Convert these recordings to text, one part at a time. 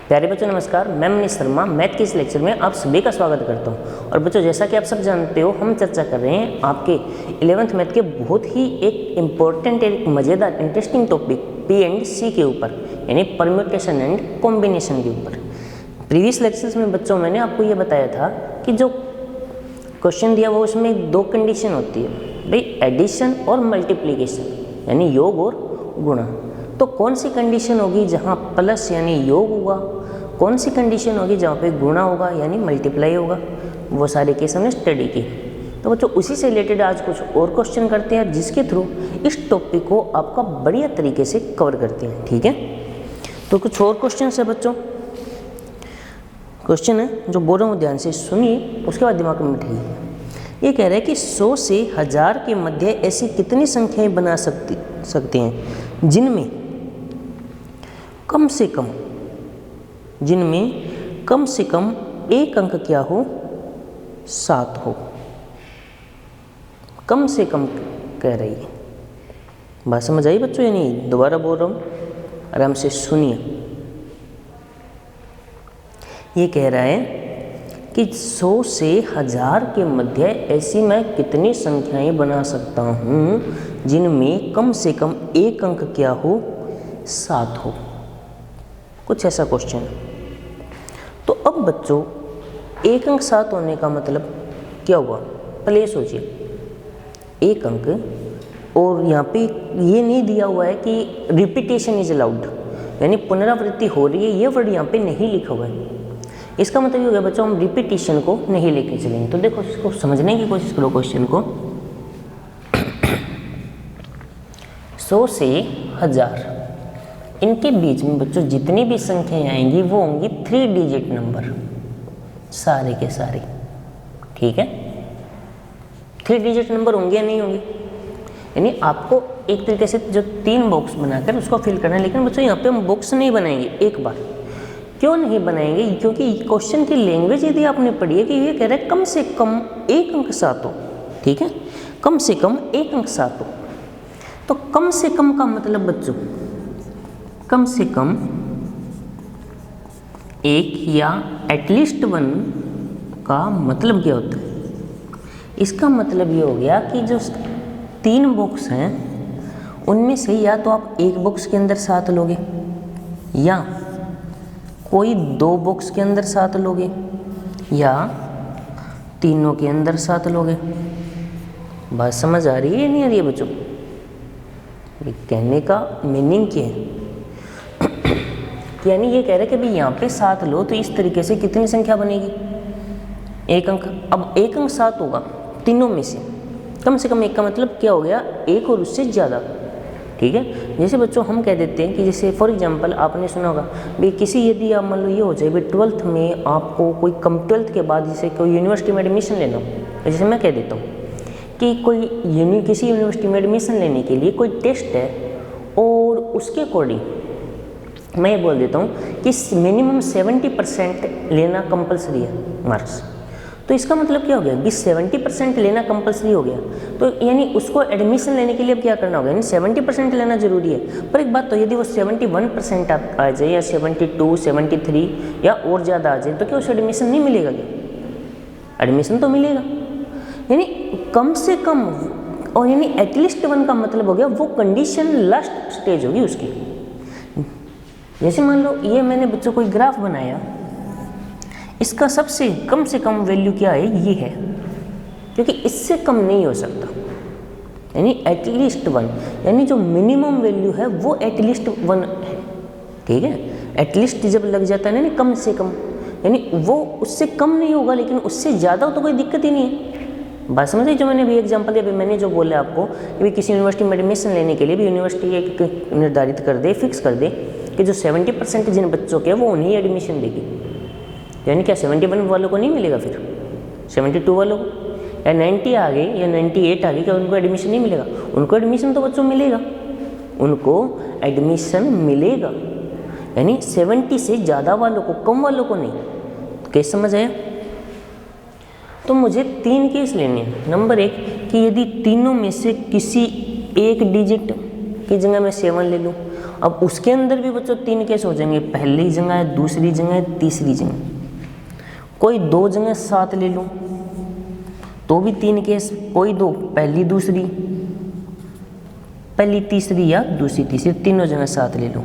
प्यारे बच्चों नमस्कार, मैं मनीष शर्मा मैथ के इस लेक्चर में आप सभी का स्वागत करता हूं। और बच्चों जैसा कि आप सब जानते हो, हम चर्चा कर रहे हैं आपके 11th मैथ के बहुत ही एक इम्पोर्टेंट एक मज़ेदार इंटरेस्टिंग टॉपिक पी एंड सी के ऊपर, यानी परम्यूटेशन एंड कॉम्बिनेशन के ऊपर। प्रीवियस लेक्चर्स में बच्चों मैंने आपको ये बताया था कि जो क्वेश्चन दिया वो उसमें दो कंडीशन होती है भाई, एडिशन और मल्टीप्लीकेशन यानी योग और गुणा। तो कौन सी कंडीशन होगी जहाँ प्लस यानी योग होगा, कौन सी कंडीशन होगी जहाँ पे गुणा होगा यानी मल्टीप्लाई होगा, वो सारे केस हमने स्टडी किए। तो बच्चों उसी से रिलेटेड आज कुछ और क्वेश्चन करते हैं जिसके थ्रू इस टॉपिक को आपका बढ़िया तरीके से कवर करते हैं। ठीक है, तो कुछ और क्वेश्चन है बच्चों। क्वेश्चन है जो बोल रहा हूँ, ध्यान से सुनिए, उसके बाद दिमाग में बिठाइए। ये कह रहा है कि 100 से 1000 के मध्य ऐसी कितनी संख्याएं बना सकते हैं जिनमें कम से कम एक अंक क्या हो, 7 हो। कम से कम कह रही है, बात समझ आई बच्चों या नहीं? दोबारा बोल रहा हूँ, आराम से सुनिए। ये कह रहा है कि 100 से 1000 के मध्य ऐसी मैं कितनी संख्याएं बना सकता हूँ जिनमें कम से कम एक अंक क्या हो, 7 हो। कुछ ऐसा क्वेश्चन है। तो अब बच्चों एक अंक 7 होने का मतलब क्या हुआ? पहले सोचिए, एक अंक, और यहाँ पे ये नहीं दिया हुआ है कि रिपीटेशन इज अलाउड, यानी पुनरावृत्ति हो रही है, ये वर्ड यहाँ पे नहीं लिखा हुआ है। इसका मतलब ये हो गया बच्चों, हम रिपीटेशन को नहीं लेके चलेंगे। तो देखो इसको समझने की कोशिश करो क्वेश्चन को। 100 से 1000 इनके बीच में बच्चों जितनी भी संख्याएं आएंगी वो होंगी 3 डिजिट नंबर, सारे के सारे। ठीक है, 3 डिजिट नंबर होंगे या नहीं होंगे? यानी आपको एक तरीके से जो 3 बॉक्स बनाकर उसको फिल करना है। लेकिन बच्चों यहाँ पे हम बॉक्स नहीं बनाएंगे एक बार। क्यों नहीं बनाएंगे? क्योंकि क्वेश्चन की लैंग्वेज यदि आपने पढ़ी है कि ये कह रहा है कम से कम एक अंक 7 हो। ठीक है, कम से कम एक अंक 7 हो। तो कम से कम का मतलब बच्चों, कम से कम एक या एटलीस्ट 1 का मतलब क्या होता है? इसका मतलब ये हो गया कि जो 3 बॉक्स हैं उनमें से या तो आप एक बॉक्स के अंदर 7 लोगे, या कोई 2 बॉक्स के अंदर 7 लोगे, या तीनों के अंदर 7 लोगे। बात समझ आ रही है नहीं आ रही है बच्चों? कहने का मीनिंग क्या है? यानी ये कह रहे हैं कि भाई यहाँ पे 7 लो तो इस तरीके से कितनी संख्या बनेगी? एक अंक। अब एक अंक 7 होगा तीनों में से कम एक का मतलब क्या हो गया? एक और उससे ज़्यादा। ठीक है, जैसे बच्चों हम कह देते हैं कि जैसे फॉर एग्जांपल आपने सुना होगा भाई, किसी यदि आप मान लो ये हो जाए भाई 12th में आपको कोई 12th के बाद जैसे कोई यूनिवर्सिटी में एडमिशन लेना हो, जैसे मैं कह देता हूँ कि किसी यूनिवर्सिटी में एडमिशन लेने के लिए कोई टेस्ट है और उसके अकॉर्डिंग मैं ये बोल देता हूँ कि मिनिमम 70% लेना कंपलसरी है मार्क्स। तो इसका मतलब क्या हो गया? 70% लेना कंपलसरी हो गया। तो यानी उसको एडमिशन लेने के लिए अब क्या करना होगा? यानी 70% लेना जरूरी है। पर एक बात तो, यदि वो 71% आ जाए या 72, 73 या और ज़्यादा आ जाए तो क्या उसे एडमिशन नहीं मिलेगा? क्या एडमिशन तो मिलेगा। यानी कम से कम, और यानी एटलीस्ट 1 का मतलब हो गया वो कंडीशन लास्ट स्टेज होगी उसकी। जैसे मान लो ये मैंने बच्चों को ग्राफ बनाया, इसका सबसे कम से कम वैल्यू क्या है? ये है, क्योंकि इससे कम नहीं हो सकता। यानी एटलीस्ट 1, यानी जो मिनिमम वैल्यू है वो एटलीस्ट 1 है। ठीक है, एटलीस्ट जब लग जाता है ना कम से कम, यानी वो उससे कम नहीं होगा लेकिन उससे ज़्यादा हो तो कोई दिक्कत ही नहीं है। बात समझ आई? जो मैंने भी एग्जांपल दिया, मैंने जो बोला आपको कि किसी यूनिवर्सिटी में एडमिशन लेने के लिए भी यूनिवर्सिटी एक निर्धारित कर दे, फिक्स कर दे कि जो 70% जिन बच्चों के वो उन्हीं एडमिशन देगी। यानी क्या 71 वालों को नहीं मिलेगा? फिर 72 वालों को, या 90 आ गए या 98 आ गए, क्या उनको एडमिशन नहीं मिलेगा? उनको एडमिशन तो बच्चों मिलेगा, उनको एडमिशन मिलेगा। यानी 70 से ज़्यादा वालों को, कम वालों को नहीं। कैसे समझ आया? तो मुझे 3 केस लेने हैं। नंबर 1 कि यदि तीनों में से किसी एक डिजिट की जगह मैं 7 ले लूँ। अब उसके अंदर भी बच्चों 3 केस हो जाएंगे, पहली जगह, दूसरी जगह, तीसरी जगह। कोई 2 जगह 7 ले लूँ तो भी 3 केस, कोई 2 पहली दूसरी, पहली तीसरी या दूसरी तीसरी, तीनों जगह 7 ले लूँ।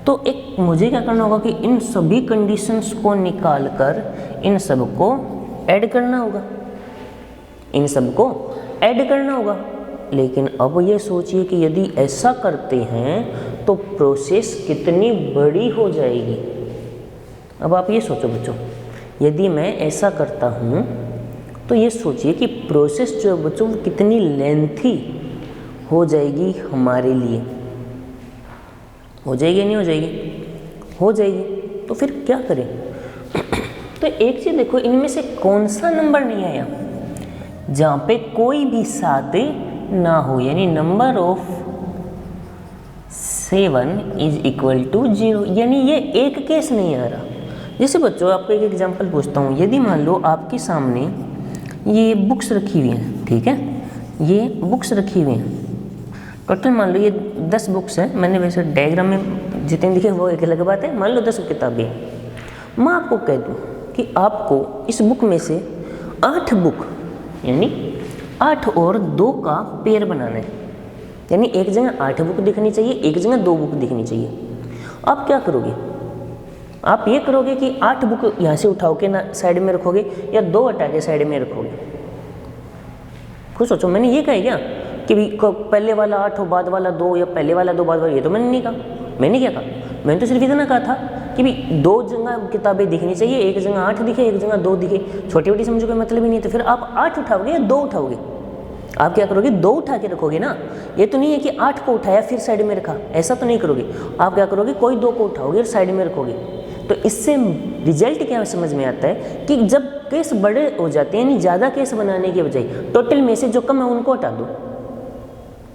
तो एक मुझे क्या करना होगा कि इन सभी कंडीशंस को निकाल कर इन सब को ऐड करना होगा, इन सब को ऐड करना होगा। लेकिन अब ये सोचिए कि यदि ऐसा करते हैं तो प्रोसेस कितनी बड़ी हो जाएगी। अब आप ये सोचो बच्चों, यदि मैं ऐसा करता हूँ तो ये सोचिए कि प्रोसेस जो है बच्चों वो कितनी लेंथी हो जाएगी हमारे लिए। हो जाएगी नहीं हो जाएगी? हो जाएगी। तो फिर क्या करें? तो एक चीज़ देखो, इनमें से कौन सा नंबर नहीं आया जहाँ पे कोई भी 7 ना हो, यानी number of 7 is equal to 0, यानी ये एक केस नहीं आ रहा। जैसे बच्चों आपको एक एग्जांपल पूछता हूँ, यदि मान लो आपके सामने ये बुक्स रखी हुई हैं, ठीक है, ये बुक्स रखी हुई हैं, टोटल मान लो ये 10 बुक्स हैं। मैंने वैसे डायग्राम में जितने लिखे वो एक अलग बात है, मान लो 10 किताबें हैं। मैं आपको कह दूँ कि आपको इस बुक में से 8 बुक यानी 8 और 2 का पेयर बनाना है, यानी एक जगह 8 बुक दिखनी चाहिए, एक जगह 2 बुक दिखनी चाहिए। आप क्या करोगे? आप ये करोगे कि 8 बुक यहाँ से उठाओ के ना साइड में रखोगे या 2 हटा के साइड में रखोगे? खुद सोचो, मैंने ये कहा क्या कि भी पहले वाला 8 हो बाद वाला 2 या पहले वाला 2 बाद वाला, ये तो मैंने नहीं कहा। मैंने क्या कहा? मैंने तो सिर्फ इतना कहा था कि भी 2 जगह किताबें दिखनी चाहिए, एक जगह 8 दिखे, एक जगह 2 दिखे। छोटी छोटी समझो कोई मतलब ही नहीं है। तो फिर आप 8 उठाओगे या 2 उठाओगे? आप क्या करोगे? 2 उठा के रखोगे ना। ये तो नहीं है कि 8 को उठाया फिर साइड में रखा, ऐसा तो नहीं करोगे। आप क्या करोगे? कोई 2 को उठाओगे और साइड में रखोगे। तो इससे रिजल्ट क्या समझ में आता है कि जब केस बड़े हो जाते हैं, यानी ज़्यादा केस बनाने के बजाय टोटल में से जो कम है उनको हटा दो।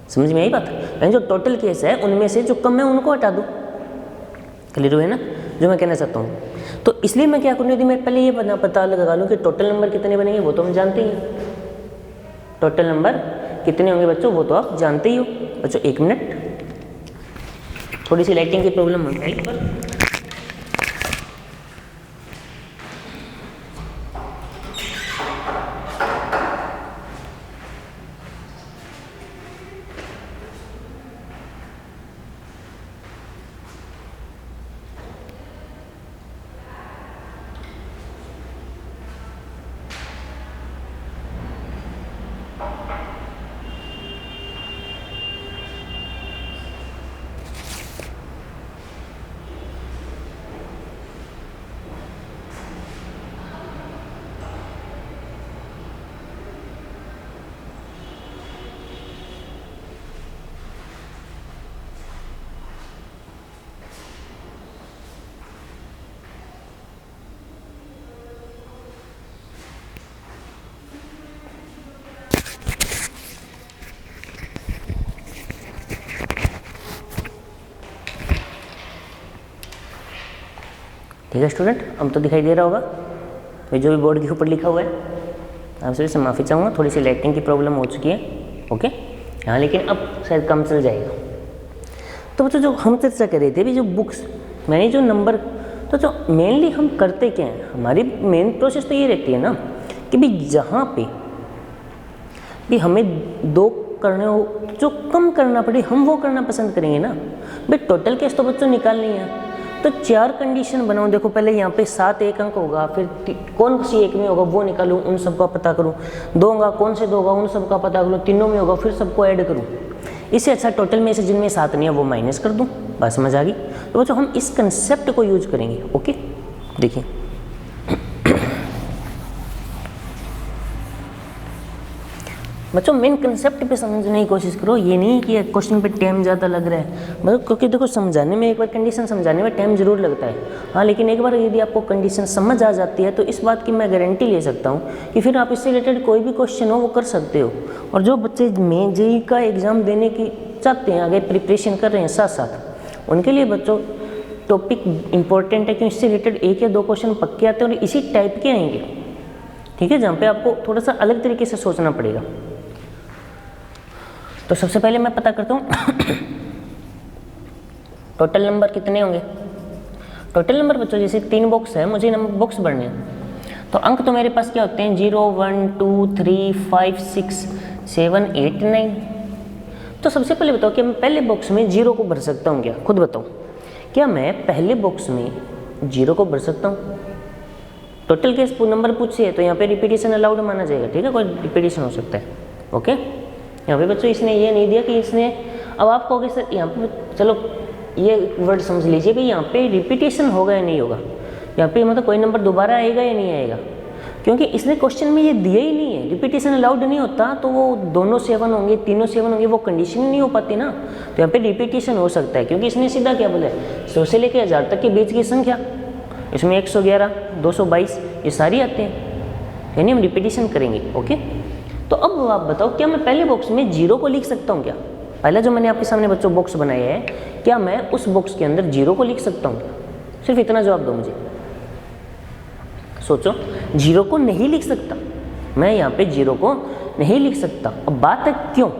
समझ में आई बात? यानी जो टोटल केस है उनमें से जो कम है उनको हटा दो। क्लियर हुए ना जो मैं कहना चाहता हूँ? तो इसलिए मैं क्या करूँ, यदि मैं पहले ये पता लगा लूँ कि टोटल नंबर कितने बनेंगे, वो तो हम जानते ही हैं। टोटल नंबर कितने होंगे बच्चों, वो तो आप जानते ही हो। बच्चों 1 मिनट, थोड़ी सी लाइटिंग की प्रॉब्लम है पर ठीक है स्टूडेंट, अब तो दिखाई दे रहा होगा भाई जो भी बोर्ड के ऊपर लिखा हुआ है। आपसे इससे माफ़ी चाहूँगा, थोड़ी सी लाइटिंग की प्रॉब्लम हो चुकी है। ओके हाँ, लेकिन अब शायद काम चल जाएगा। तो बच्चों जो हम चर्चा कर रहे थे भी जो बुक्स मैंने जो नंबर, तो जो मेनली हम करते क्या हैं, हमारी मेन प्रोसेस तो ये रहती है ना कि भी जहाँ पे भी हमें 2 करने हो, जो कम करना पड़े हम वो करना पसंद करेंगे ना। भाई टोटल केस तो बच्चों निकालनी है, तो 4 कंडीशन बनाओ। देखो पहले यहाँ पे 7 एक अंक होगा, फिर कौन सी एक में होगा वो निकालूँ, उन सब का पता करूँ। 2 होगा, कौन से 2 होगा उन सब का पता करूँ। 3 में होगा, फिर सबको ऐड करूँ। इससे अच्छा टोटल में से जिनमें 7 नहीं है वो माइनस कर दूँ, बस समझ आ गई। तो बच्चों हम इस कंसेप्ट को यूज करेंगे। ओके देखिए बच्चों मेन कंसेप्ट पे समझने की कोशिश करो। ये नहीं कि क्वेश्चन पे टाइम ज़्यादा लग रहा है, मतलब क्योंकि देखो समझाने में, एक बार कंडीशन समझाने में टाइम जरूर लगता है हाँ, लेकिन एक बार यदि आपको कंडीशन समझ आ जाती है तो इस बात की मैं गारंटी ले सकता हूँ कि फिर आप इससे रिलेटेड कोई भी क्वेश्चन हो वो कर सकते हो। और जो बच्चे मेन जेईई का एग्ज़ाम देने की चाहते हैं, आगे प्रिपरेशन कर रहे हैं साथ साथ, उनके लिए बच्चों टॉपिक इंपॉर्टेंट है, क्योंकि इससे रिलेटेड 1 या 2 क्वेश्चन पक्के आते हैं और इसी टाइप के आएंगे। ठीक है, जहाँ पे आपको थोड़ा सा अलग तरीके से सोचना पड़ेगा। तो सबसे पहले मैं पता करता हूँ टोटल नंबर कितने होंगे? टोटल नंबर बच्चों जैसे 3 बॉक्स है, मुझे नंबर बॉक्स भरने हैं, तो अंक तो मेरे पास क्या होते हैं 0 1 2 3 5 6 7 8 9। तो सबसे पहले बताओ क्या मैं पहले बॉक्स में 0 को भर सकता हूँ क्या? खुद बताओ, क्या मैं पहले बॉक्स में 0 को भर सकता हूँ? टोटल केस नंबर पूछे तो यहाँ पे रिपीटेशन अलाउड माना जाएगा, ठीक है, कोई रिपीटेशन हो सकता है। ओके, यहाँ पे बच्चों इसने ये नहीं दिया कि इसने, अब आप कहोगे सर यहाँ पे चलो ये वर्ड समझ लीजिए भाई यहाँ पे रिपीटेशन होगा या नहीं होगा, यहाँ पे मतलब कोई नंबर दोबारा आएगा या नहीं आएगा, क्योंकि इसने क्वेश्चन में ये दिया ही नहीं है। रिपीटेशन अलाउड नहीं होता तो वो दोनों 7 होंगे, तीनों 7 होंगे, वो कंडीशन ही नहीं हो पाती ना। तो यहाँ पे रिपीटेशन हो सकता है, क्योंकि इसने सीधा क्या बोला है 100 से लेकर 1000 तक के बीच की संख्या, इसमें 111 222 ये सारी आते हैं, यानी हम रिपीटेशन करेंगे। ओके, तो अब आप बताओ क्या मैं पहले बॉक्स में 0 को लिख सकता हूँ क्या? पहला जो मैंने आपके सामने बच्चों बॉक्स बनाया है, क्या मैं उस बॉक्स के अंदर 0 को लिख सकता हूँ? सिर्फ इतना जवाब दो मुझे। सोचो, 0 को नहीं लिख सकता मैं, यहाँ पे 0 को नहीं लिख सकता। अब बात है क्यों?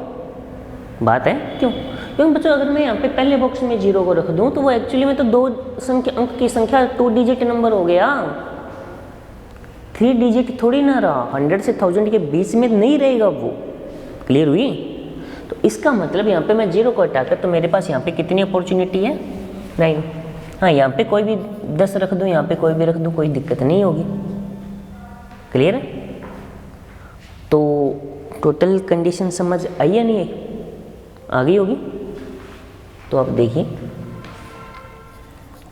बात है क्यों? क्योंकि बच्चों अगर मैं यहाँ पे पहले बॉक्स में 0 को रख दूँ तो वो एक्चुअली में तो 2 अंक की संख्या 2 डिजिट नंबर हो गया, 3 डिजिट थोड़ी ना रहा, 100 से 1000 के बीच में नहीं रहेगा वो। क्लियर हुई? तो इसका मतलब यहाँ पे मैं 0 को हटाकर तो मेरे पास यहाँ पे कितनी अपॉर्चुनिटी है 9। हाँ, यहाँ पे कोई भी 10 रख दूँ, यहाँ पे कोई भी रख दूँ, कोई दिक्कत नहीं होगी। क्लियर है? तो टोटल कंडीशन समझ आई या नहीं आई? आ गई होगी। तो आप देखिए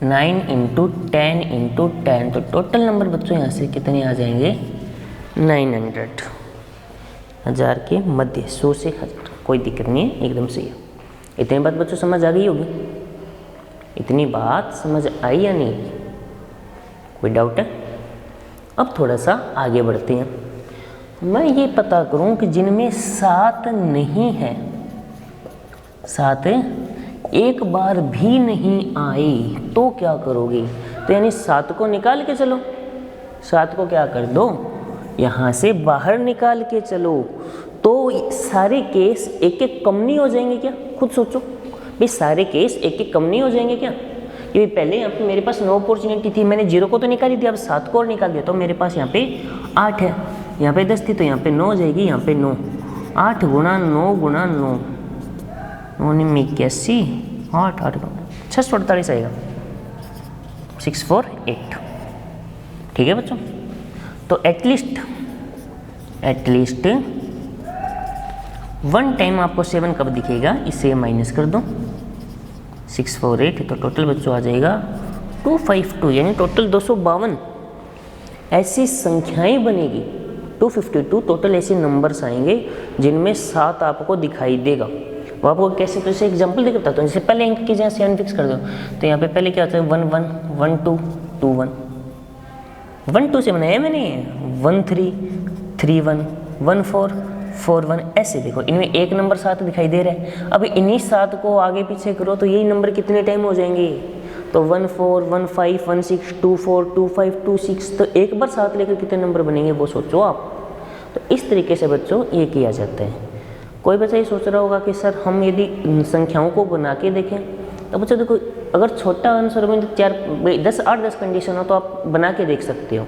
9 × 10 × 10, तो टोटल नंबर बच्चों यहाँ से कितने आ जाएंगे 900, 1000 के मध्य, 100 से 1000, कोई दिक्कत नहीं है, एकदम सही है। इतनी बात बच्चों समझ आ गई होगी? इतनी बात समझ आई या नहीं? कोई डाउट है? अब थोड़ा सा आगे बढ़ते हैं। मैं ये पता करूं कि जिनमें 7 नहीं है, 7 एक बार भी नहीं आई तो क्या करोगे? तो यानी 7 को निकाल के चलो, 7 को क्या कर दो यहाँ से बाहर निकाल के चलो, तो सारे केस एक एक कम नहीं हो जाएंगे क्या? खुद सोचो भाई, सारे केस एक एक कम नहीं हो जाएंगे क्या? क्योंकि पहले यहाँ पे मेरे पास 9 अपॉर्चुनिटी थी, मैंने 0 को तो निकाल ही दिया, अब 7 को और निकाल दिया, तो मेरे पास यहाँ पे 8 है, यहाँ पे 10 थी तो यहाँ पे 9 हो जाएगी, यहाँ पे 9, 8 गुणा 9 गुणा 9, 81, 8 8 648 आएगा, 648। ठीक है बच्चों, तो एटलीस्ट 1 टाइम आपको 7 कब दिखेगा, इसे माइनस कर दो, 648, तो टोटल बच्चों आ जाएगा 252, यानी टोटल 252 ऐसी संख्याएं बनेगी। 252 टोटल ऐसे नंबर्स आएंगे जिनमें 7 आपको दिखाई देगा। वो आपको कैसे, तो इसे एग्जाम्पल देकर बताता हूँ। जैसे पहले अंक की जहाँ 7 फिक्स कर दो, तो यहाँ पे पहले क्या होता है 1 1 1 2 2 1, 1 2 से बनाया मैंने 1 3 3 1 1 4 4 1, ऐसे देखो इनमें एक नंबर 7 दिखाई दे रहा है। अब इन्हीं 7 को आगे पीछे करो तो यही नंबर कितने टाइम हो जाएंगे, तो 1 4 1 5 1 6 2 4 2 5 2 6, तो एक बार 7 लेकर कितने नंबर बनेंगे वो सोचो आप। तो इस तरीके से बच्चों ये किया जाता है। कोई बच्चा ये सोच रहा होगा कि सर हम यदि संख्याओं को बना के देखें, तो बच्चों देखो अगर छोटा आंसर में 8-10 कंडीशन हो तो आप बना के देख सकते हो,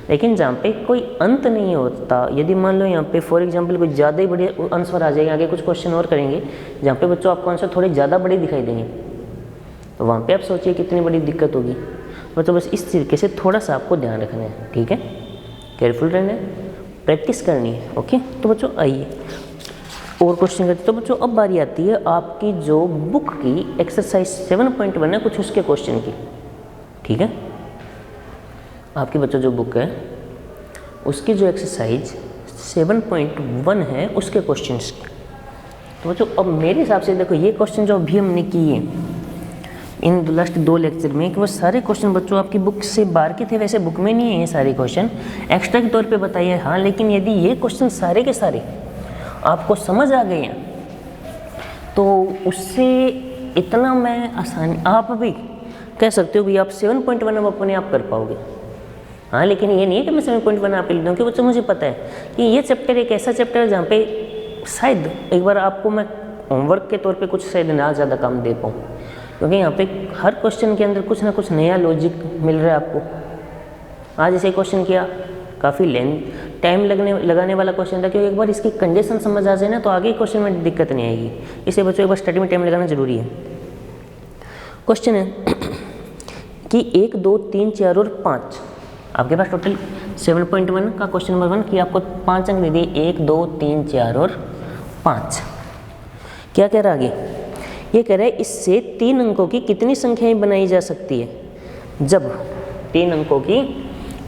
लेकिन जहाँ पे कोई अंत नहीं होता, यदि मान लो यहाँ पे फॉर एग्जांपल कोई ज़्यादा ही बड़े आंसर आ जाएंगे, आगे कुछ क्वेश्चन और करेंगे जहाँ पे बच्चों आपको आंसर थोड़े ज़्यादा बड़े दिखाई देंगे, तो वहाँ पे आप सोचिए कितनी बड़ी दिक्कत होगी। बच्चों बस इस तरीके से थोड़ा सा आपको ध्यान रखना है, ठीक है, केयरफुल रहना है, प्रैक्टिस करनी है। ओके, तो बच्चों आइए और क्वेश्चन करते। तो बच्चों अब बारी आती है आपकी जो बुक की एक्सरसाइज 7.1 है, कुछ उसके क्वेश्चन की। ठीक है, आपकी बच्चों जो बुक है उसकी जो एक्सरसाइज 7.1 है उसके क्वेश्चंस की। तो बच्चों अब मेरे हिसाब से देखो ये क्वेश्चन जो अभी हमने किए इन लास्ट 2 लेक्चर में, कि वो सारे क्वेश्चन बच्चों आपकी बुक से बाहर के थे, वैसे बुक में नहीं है ये सारे क्वेश्चन, एक्स्ट्रा के तौर पे बताइए। हाँ, लेकिन यदि ये क्वेश्चन सारे के सारे आपको समझ आ गए हैं तो उससे इतना मैं आसानी आप भी कह सकते हो भी आप 7.1 अब अपने आप कर पाओगे। हाँ, लेकिन ये नहीं है कि मैं 7.1 आप लिख दूँ, क्योंकि बच्चों मुझे पता है कि ये चैप्टर एक ऐसा चैप्टर है जहाँ पे शायद एक बार आपको मैं होमवर्क के तौर पे कुछ शायद ना ज़्यादा काम दे पाऊँ, क्योंकि यहाँ पे हर क्वेश्चन के अंदर कुछ ना कुछ नया लॉजिक मिल रहा है आपको। आज ऐसे क्वेश्चन किया, काफ़ी टाइम लगाने वाला क्वेश्चन था, क्योंकि एक बार इसकी कंडीशन समझ आ जाए ना तो आगे क्वेश्चन में दिक्कत नहीं आएगी। इसलिए बच्चों एक बार स्टडी में टाइम लगाना जरूरी है। क्वेश्चन है कि 1, 2, 3, 4 और 5, आपके पास टोटल 7.1 का क्वेश्चन नंबर 1 कि आपको 5 अंक दे दिए, 1, 2, 3, 4 और 5। क्या कह रहा आगे? ये कह रहा है इससे 3 अंकों की कितनी संख्याएं बनाई जा सकती है? जब 3 अंकों की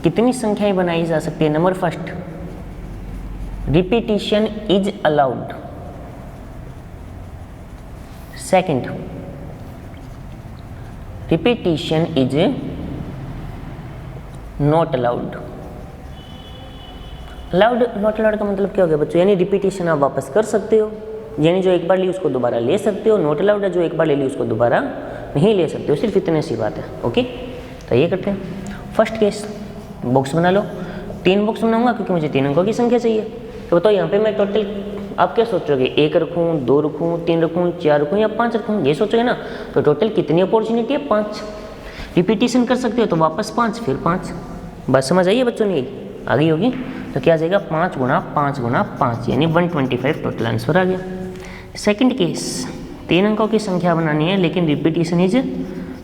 कितनी संख्याएं बनाई जा सकती है? Number first, repetition is allowed. Second, repetition is not allowed. Allowed not allowed का मतलब क्या हो गया बच्चों? यानी रिपीटिशन आप वापस कर सकते हो, यानी जो एक बार ली उसको दोबारा ले सकते हो। नॉट अलाउड है जो एक बार ले ली उसको दोबारा नहीं ले सकते हो। सिर्फ इतनी सी बात है। ओके, तो ये करते हैं। फर्स्ट केस, बॉक्स बना लो। 3 बॉक्स बनाऊंगा क्योंकि मुझे 3 अंकों की संख्या चाहिए। तो बताओ यहाँ पे मैं टोटल, आप क्या सोचोगे? 1 रखूँ, 2 रखूँ, 3 रखूँ, 4 रखूँ या 5 रखूँ? ये सोचोगे ना। तो टोटल कितनी अपॉर्चुनिटी है? 5। रिपीटिशन कर सकते हो तो वापस 5, फिर 5। बस समझ आइए बच्चों ने, आ गई होगी। तो क्या आ जाएगा? 5 गुणा 5 गुणा 5 यानी 125 टोटल आंसर आ गया। सेकंड केस, 3 अंकों की संख्या बनानी है लेकिन रिपीटिशन इज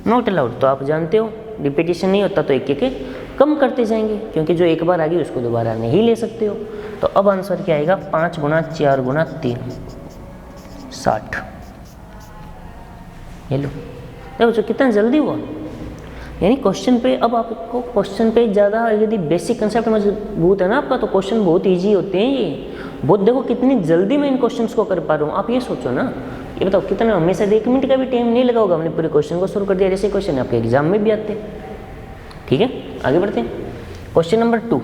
नॉट अलाउड। तो आप जानते हो रिपीटिशन नहीं होता तो एक एक कम करते जाएंगे, क्योंकि जो एक बार आ गई उसको दोबारा नहीं ले सकते हो। तो अब आंसर क्या आएगा? 5 गुणा 4 गुणा 3, 60। ये लो, देखो कितना जल्दी हुआ। यानी क्वेश्चन पे, अब आपको क्वेश्चन पे ज़्यादा यदि बेसिक कंसेप्ट मजबूत है ना आपका, तो क्वेश्चन बहुत इजी होते हैं ये बहुत। देखो कितनी जल्दी मैं इन क्वेश्चंस को कर पा रहा हूँ। आप ये सोचो ना, ये बताओ कितना, हमेशा 1 मिनट का भी टाइम नहीं लगा होगा, हमने पूरे क्वेश्चन को शुरू कर दिया। जैसे क्वेश्चन आपके एग्जाम में भी आते हैं। ठीक है, आगे बढ़ते हैं। क्वेश्चन नंबर 2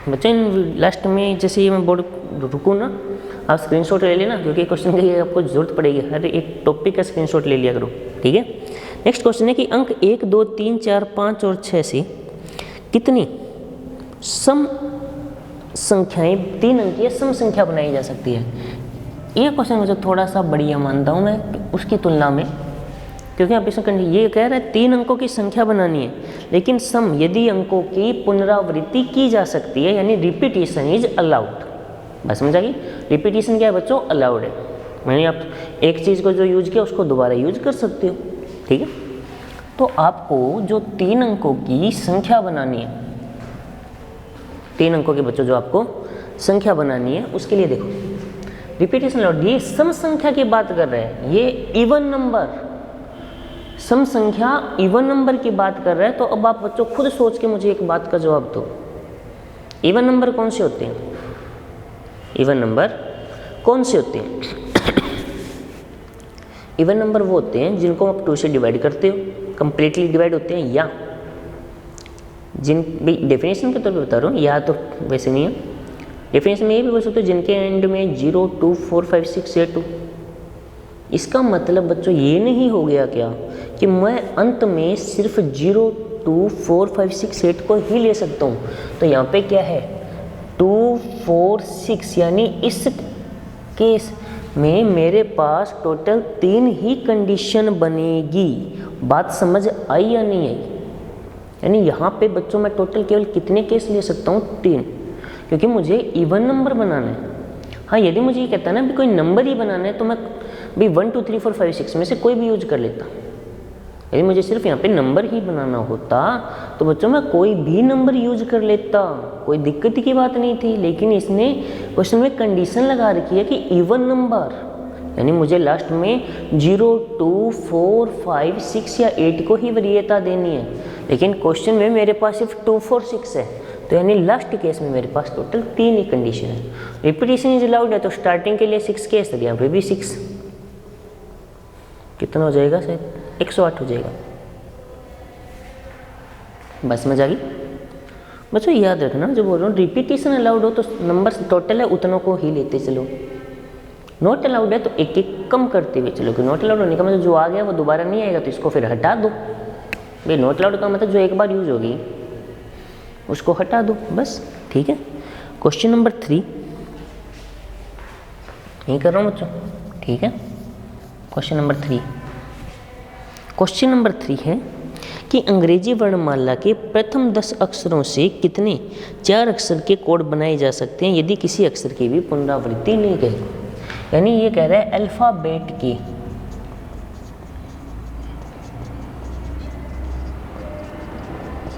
बच्चे, लास्ट में जैसे ये मैं बोर्ड रुकूँ ना, आप स्क्रीनशॉट ले लेना, क्योंकि क्वेश्चन की आपको जरूरत पड़ेगी। हर एक टॉपिक का स्क्रीनशॉट ले लिया करो। ठीक है, नेक्स्ट क्वेश्चन है कि अंक 1, 2, 3, 4, 5 और 6 से कितनी सम संख्याएं 3 अंकीय सम संख्या बनाई जा सकती है? ये क्वेश्चन मुझे थोड़ा सा बढ़िया मानता हूँ मैं उसकी तुलना में, क्योंकि आप इसमें ये कह रहे हैं 3 अंकों की संख्या बनानी है लेकिन सम यदि अंकों की पुनरावृत्ति की जा सकती है, यानी रिपीटिशन इज अलाउड। बस समझ आ गई? रिपीटिशन क्या है बच्चों? अलाउड है। यानी आप एक चीज़ को जो यूज किया उसको दोबारा यूज कर सकते हो। ठीक है, तो आपको जो 3 अंकों की संख्या बनानी है, 3 अंकों के बच्चों जो आपको संख्या बनानी है, उसके लिए देखो रिपीटिशन अलाउड। ये सम संख्या की बात कर रहे हैं, ये इवन नंबर, सम संख्या इवन नंबर की बात कर रहे हैं। तो अब आप बच्चों खुद सोच के मुझे एक बात का जवाब दो, इवन नंबर कौन से होते हैं? इवन नंबर कौन से होते हैं? इवन नंबर वो होते हैं जिनको आप 2 से डिवाइड करते हो, कंप्लीटली डिवाइड होते हैं, या जिन डेफिनेशन के तौर पर बता रहा हूँ, या तो वैसे नहीं है। डेफिनेशन में ये भी बोल सकते हो जिनके एंड में 0, 2, 4, 5, 6 या 2। इसका मतलब बच्चों ये नहीं हो गया क्या कि मैं अंत में सिर्फ 0, 2, 4, 5, 6, 8 को ही ले सकता हूँ? तो यहाँ पे क्या है? 2, 4, 6, यानी इस केस में मेरे पास टोटल 3 ही कंडीशन बनेगी। बात समझ आई या नहीं आई? यानी यहाँ पे बच्चों मैं टोटल केवल कितने केस ले सकता हूँ? 3, क्योंकि मुझे इवन नंबर बनाना है। हाँ, यदि मुझे ये कहता है ना भी कोई नंबर ही बनाना है तो मैं भी 1, 2, 3, 4, 5, 6 में से कोई भी यूज कर लेता। यदि मुझे सिर्फ यहाँ पे नंबर ही बनाना होता तो बच्चों मैं कोई भी नंबर यूज कर लेता, कोई दिक्कत की बात नहीं थी। लेकिन इसने क्वेश्चन में कंडीशन लगा रखी है कि इवन नंबर, यानी मुझे लास्ट में 0, 2, 4, 5, 6 या 8 को ही वरीयता देनी है। लेकिन क्वेश्चन में मेरे पास सिर्फ 2, 4, 6 है, तो यानी लास्ट केस में मेरे पास टोटल 3 ही कंडीशन है। रिपीटिशन इज अलाउड है तो स्टार्टिंग के लिए 6 केस था, यहाँ पे भी 6, कितना हो जाएगा? शायद 108 हो जाएगा। बस समझ आ गई बच्चों? याद रखना जो बोल रहा हूँ, रिपीटिशन अलाउड हो तो नंबर टोटल है उतनों को ही लेते चलो, नॉट अलाउड है तो एक एक कम करते हुए चलो। नॉट अलाउड होने का मतलब जो आ गया वो दोबारा नहीं आएगा तो इसको फिर हटा दो। भाई नॉट अलाउड का मतलब जो एक बार यूज होगी उसको हटा दो, बस। ठीक है, क्वेश्चन नंबर 3 यही कर रहा हूँ बच्चों। ठीक है, क्वेश्चन नंबर 3। क्वेश्चन नंबर 3 है कि अंग्रेजी वर्णमाला के प्रथम 10 अक्षरों से कितने 4 अक्षर के कोड बनाए जा सकते हैं यदि किसी अक्षर की भी पुनरावृत्ति नहीं कहे। यानी ये कह रहा है अल्फ़ाबेट की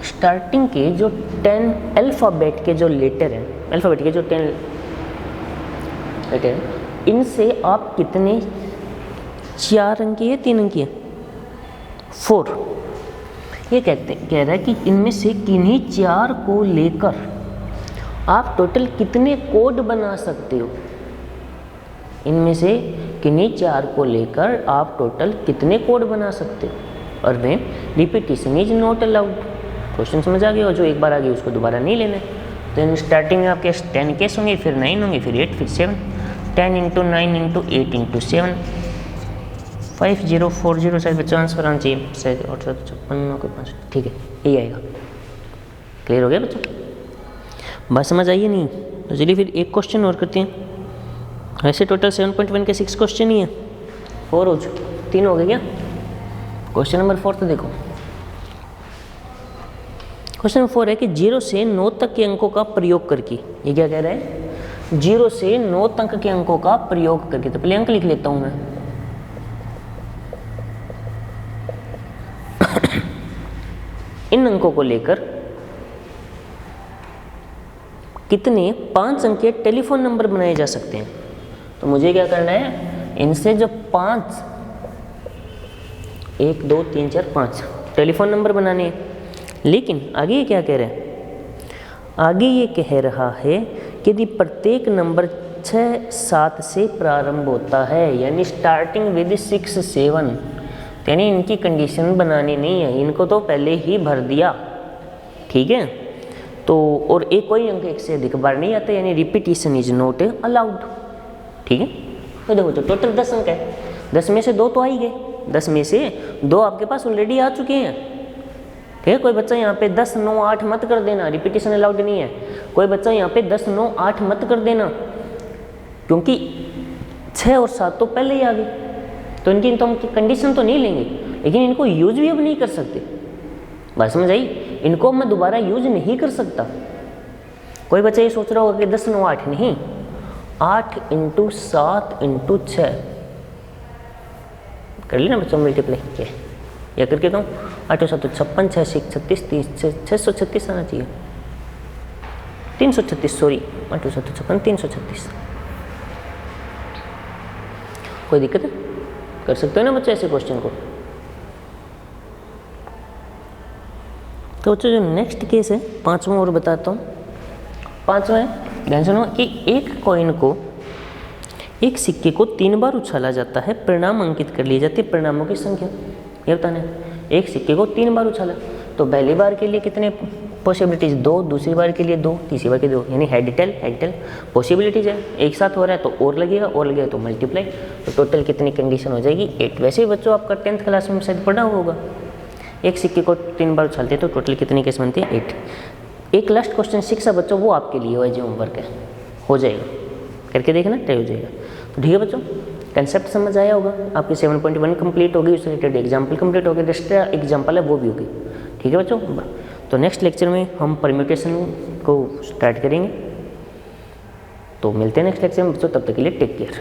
स्टार्टिंग के जो 10 अल्फ़ाबेट के जो लेटर हैं, अल्फ़ाबेट के जो 10 लेटर हैं, इनसे आप कितने 4 अंकी है 3 अंकी है 4, ये कह रहा है कि इनमें से किन्हीं 4 को लेकर आप टोटल कितने कोड बना सकते हो। इनमें से किन्हीं 4 को लेकर आप टोटल कितने कोड बना सकते हो। और वे repetition is not allowed. Question समझ आ गया, और जो एक बार आ गया उसको दोबारा नहीं लेना है। तो स्टार्टिंग में आपके 10 केस होंगे, फिर 9 होंगे, फिर 8, फिर 7, 10 × 9 × 8 × 7, 5040 शायद बच्चों आंसर आना चाहिए, शायद 856, ठीक है यही आएगा। क्लियर हो गया बच्चों, बात समझ आइए नहीं? तो चलिए फिर एक क्वेश्चन और करते हैं। ऐसे टोटल 7.1 के 6 क्वेश्चन ही है, 4 हो चुके, 3 हो गए क्या? क्वेश्चन नंबर 4 तो देखो, क्वेश्चन नंबर 4 है कि 0 से 9 तक के अंकों का प्रयोग करके, ये क्या कह रहा है? 0 से 9 तक के अंकों का प्रयोग करके। तो पहले अंक लिख लेता हूं मैं। इन अंकों को लेकर कितने 5 अंक के टेलीफोन नंबर बनाए जा सकते हैं। तो मुझे क्या करना है, इनसे जो 5 1 2 3 4 5 टेलीफोन नंबर बनाने हैं। लेकिन आगे ये क्या कह रहा है? आगे ये कह रहा है कि यदि प्रत्येक नंबर 6 7 से प्रारंभ होता है, यानी स्टार्टिंग विद 6 7, यानी इनकी कंडीशन बनानी नहीं है, इनको तो पहले ही भर दिया, ठीक है। तो और एक कोई अंक एक से अधिक बार नहीं आता, यानी रिपीटिशन इज नॉट अलाउड, ठीक है। तो देखो तो टोटल 10 अंक है, 10 में से 2 तो आ ही गए, 10 में से 2 आपके पास ऑलरेडी आ चुके हैं, ठीक है। कोई बच्चा यहाँ पे 10 9 8 मत कर देना, रिपीटिशन अलाउड नहीं है। कोई बच्चा यहाँ पे 10 9 8 मत कर देना, क्योंकि 6 और 7 तो पहले ही आ गए, तो इनकी तो हम कंडीशन तो नहीं लेंगे, लेकिन इनको यूज भी अब नहीं कर सकते। बात समझ आई? इनको मैं दोबारा यूज नहीं कर सकता। कोई बच्चा ये सोच रहा होगा कि 10 9 8 नहीं, 8 × 7 × 6 कर लेना बच्चों मल्टीप्लाई, या करके कहूँ 8 7 56, 6 6 36, 636 आना चाहिए, 336 सॉरी, 8 7 56 336। कोई दिक्कत है? कर सकते हो ना बच्चे ऐसे क्वेश्चन को। तो बच्चों जो नेक्स्ट केस है 5वां और बताता हूँ। 5वां है, ध्यान सुनो, कि एक कॉइन को, एक सिक्के को 3 बार उछाला जाता है, परिणाम अंकित कर लिए जाते हैं परिणामों की संख्या। ये बताना है, एक सिक्के को 3 बार उछाला, तो पहली बार के लिए कितने पॉसिबिलिटीज? 2, दूसरी बार के लिए 2, तीसरी बार के 2, यानी हेड टेल पॉसिबिलिटीज है। एक साथ हो रहा है तो और लगेगा तो मल्टीप्लाई, तो टोटल कितनी कंडीशन हो जाएगी? 8। वैसे ही बच्चों आपका 10th क्लास में शायद पढ़ा होगा, एक सिक्के को 3 बार उछालते हैं तो टोटल कितनी केस बनती है? 8। एक लास्ट क्वेश्चन 6 है बच्चों, वो आपके लिए जो होमवर्क है, हो जाएगा, करके देखना, ट्राई हो जाएगा। तो ठीक है बच्चों, कंसेप्ट समझ आया होगा। आपकी 7.1 कंप्लीट होगी, उससे रिलेटेड एग्जाम्पल कंप्लीट हो गए, एक्स्ट्रा एग्जाम्पल है वो भी होगी, ठीक है बच्चों। तो नेक्स्ट लेक्चर में हम परम्यूटेशन को स्टार्ट करेंगे, तो मिलते हैं नेक्स्ट लेक्चर में बच्चों, तब तक के लिए टेक केयर।